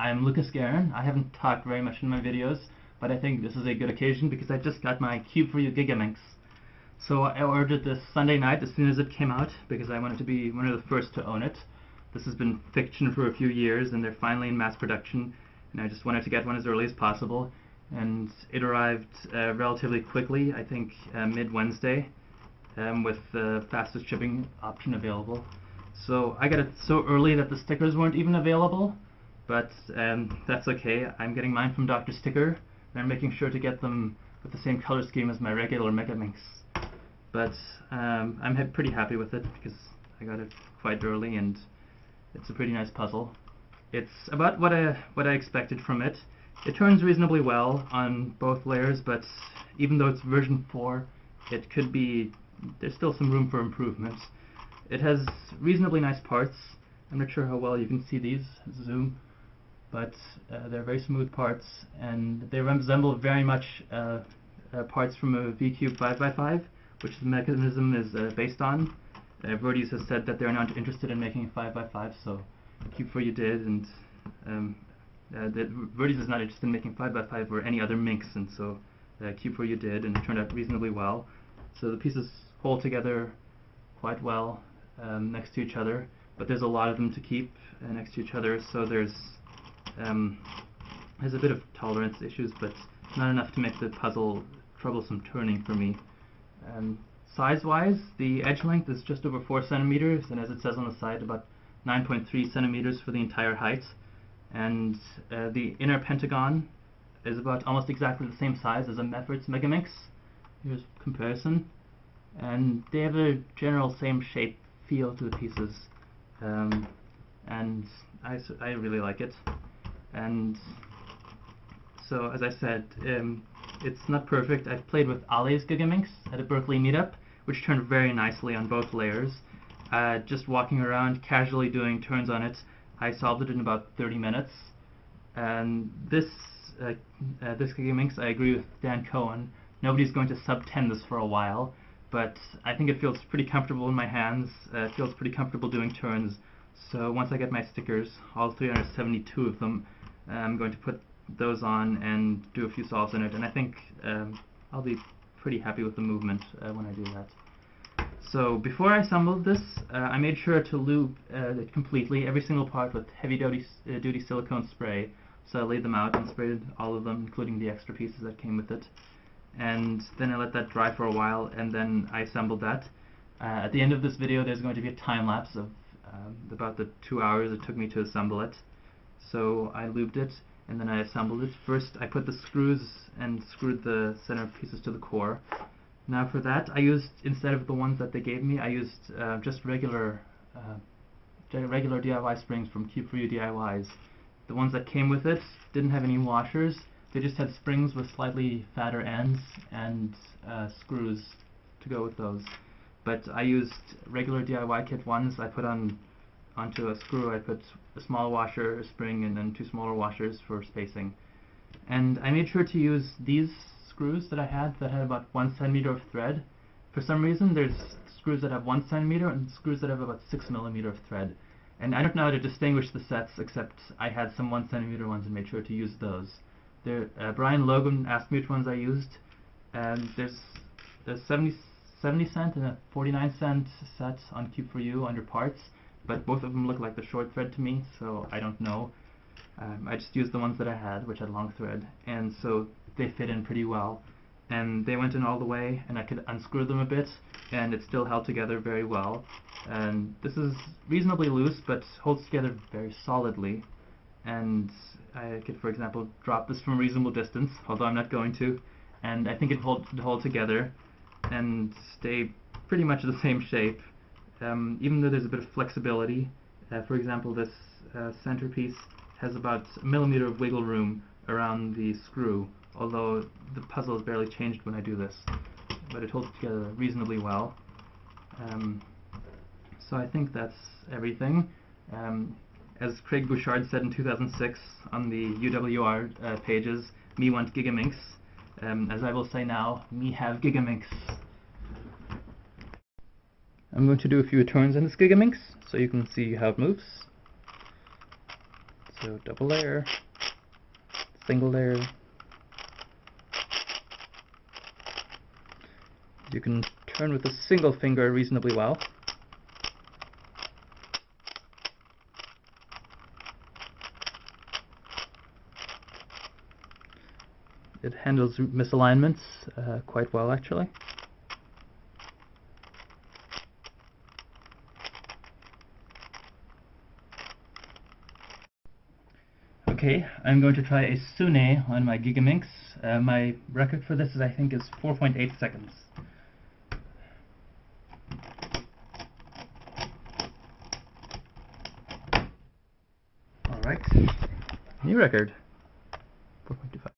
I'm Lucas Guerin. I haven't talked very much in my videos, but I think this is a good occasion because I just got my Cube4you Gigaminx. So I ordered this Sunday night as soon as it came out because I wanted to be one of the first to own it. This has been fiction for a few years and they're finally in mass production, and I just wanted to get one as early as possible. And it arrived relatively quickly, I think mid-Wednesday, with the fastest shipping option available. So I got it so early that the stickers weren't even available, but that's okay. I'm getting mine from Dr. Sticker, and I'm making sure to get them with the same color scheme as my regular Gigaminx. But I'm pretty happy with it because I got it quite early, and it's a pretty nice puzzle. It's about what I expected from it. It turns reasonably well on both layers, but even though it's version 4, it could be, there's still some room for improvement. It has reasonably nice parts. I'm not sure how well you can see these, zoom, but they're very smooth parts, and they resemble very much parts from a V-Cube 5x5, which the mechanism is based on. Verdes has said that they're not interested in making a 5x5, so Cube4you did, and Verdes is not interested in making 5x5 or any other Minx, and so Cube4you did, and it turned out reasonably well. So the pieces hold together quite well next to each other, but there's a lot of them to keep next to each other, so there's a bit of tolerance issues, but not enough to make the puzzle troublesome turning for me. Size-wise, the edge length is just over 4 centimeters, and as it says on the side, about 9.3 centimeters for the entire height. And the inner pentagon is about almost exactly the same size as a Meffert's Gigaminx. Here's a comparison. And they have a general same shape feel to the pieces, and I really like it. And so, as I said, it's not perfect. I've played with Ali's Gigaminx at a Berkeley meetup, which turned very nicely on both layers. Just walking around, casually doing turns on it, I solved it in about 30 minutes. And this Gigaminx, I agree with Dan Cohen, nobody's going to sub-10 this for a while, but I think it feels pretty comfortable in my hands. It feels pretty comfortable doing turns. So once I get my stickers, all 372 of them, I'm going to put those on and do a few solves in it, and I think I'll be pretty happy with the movement when I do that. So before I assembled this, I made sure to lube it completely, every single part, with heavy-duty silicone spray. So I laid them out and sprayed all of them, including the extra pieces that came with it. And then I let that dry for a while, and then I assembled that. At the end of this video, there's going to be a time-lapse of about the 2 hours it took me to assemble it. So I lubed it, and then I assembled it. First, I put the screws and screwed the center pieces to the core. Now for that, I used, instead of the ones that they gave me, I used just regular DIY springs from Cube4you DIYs. The ones that came with it didn't have any washers. They just had springs with slightly fatter ends and screws to go with those. But I used regular DIY kit ones. I put onto a screw, I put a small washer, a spring, and then 2 smaller washers for spacing. And I made sure to use these screws that I had that had about 1 centimeter of thread. For some reason, there's screws that have 1 centimeter and screws that have about 6 millimeter of thread. And I don't know how to distinguish the sets, except I had some 1 centimeter ones and made sure to use those. Brian Logan asked me which ones I used, and there's a 70 cent and a 49 cent set on Cube4you under parts, but both of them look like the short thread to me, so I don't know. I just used the ones that I had, which had long thread, and so they fit in pretty well. And they went in all the way, and I could unscrew them a bit, and it still held together very well. And this is reasonably loose, but holds together very solidly. And I could, for example, drop this from a reasonable distance, although I'm not going to, and I think it would hold together and stay pretty much the same shape, even though there's a bit of flexibility. For example, this centerpiece has about 1 millimeter of wiggle room around the screw, although the puzzle is barely changed when I do this, but it holds together reasonably well. So I think that's everything. As Craig Bouchard said in 2006 on the UWR pages, me want Gigaminx. As I will say now, me have Gigaminx. I'm going to do a few turns in this Gigaminx so you can see how it moves. So double layer, single layer. You can turn with a single finger reasonably well. It handles misalignments quite well, actually. Okay, I'm going to try a Sune on my Gigaminx. My record for this is, I think, is 4.8 seconds. Alright, new record, 4.25.